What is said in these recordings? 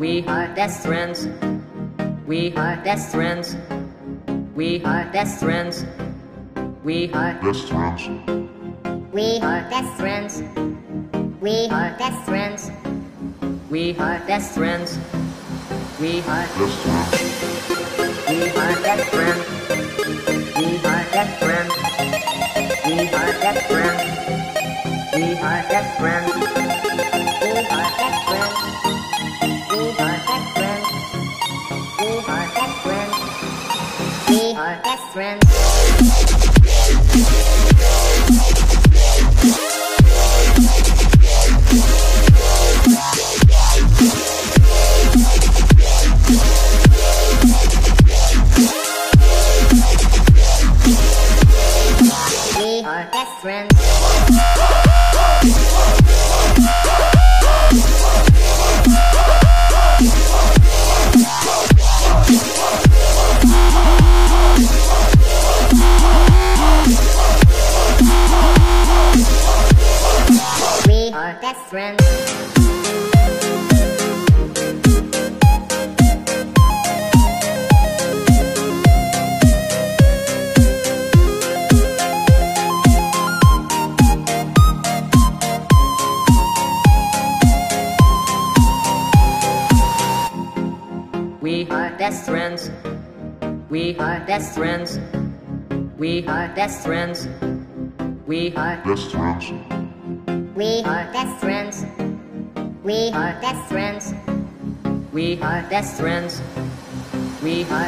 We are best friends. We are best friends. We are best friends. We are Best friends. We are best friends. We are best friends. We are best friends. We are Best friends. We are best friends. We are best friends. We are best friends. We are best friends. We are best friends. We are best friends. We are best friends. We are best friends. We are best friends. We are best friends. We are best friends. We are best friends. We are best friends. We are Best friends. We are best friends. We are best friends. We are best friends. We are Best friends. We are best friends. We are best friends. We are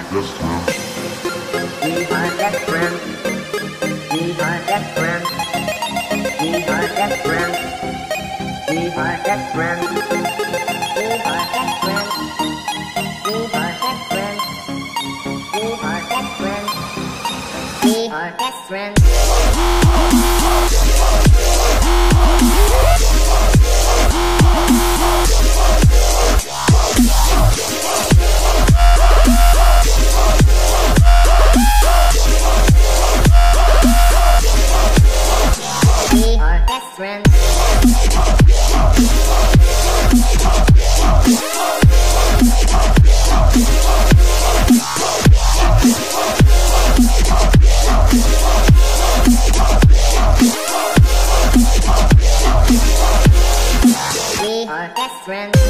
best friends. We are best friends. We are best friends. We are best friends. We are best friends. We are best friends. We are best friends. We are best friends.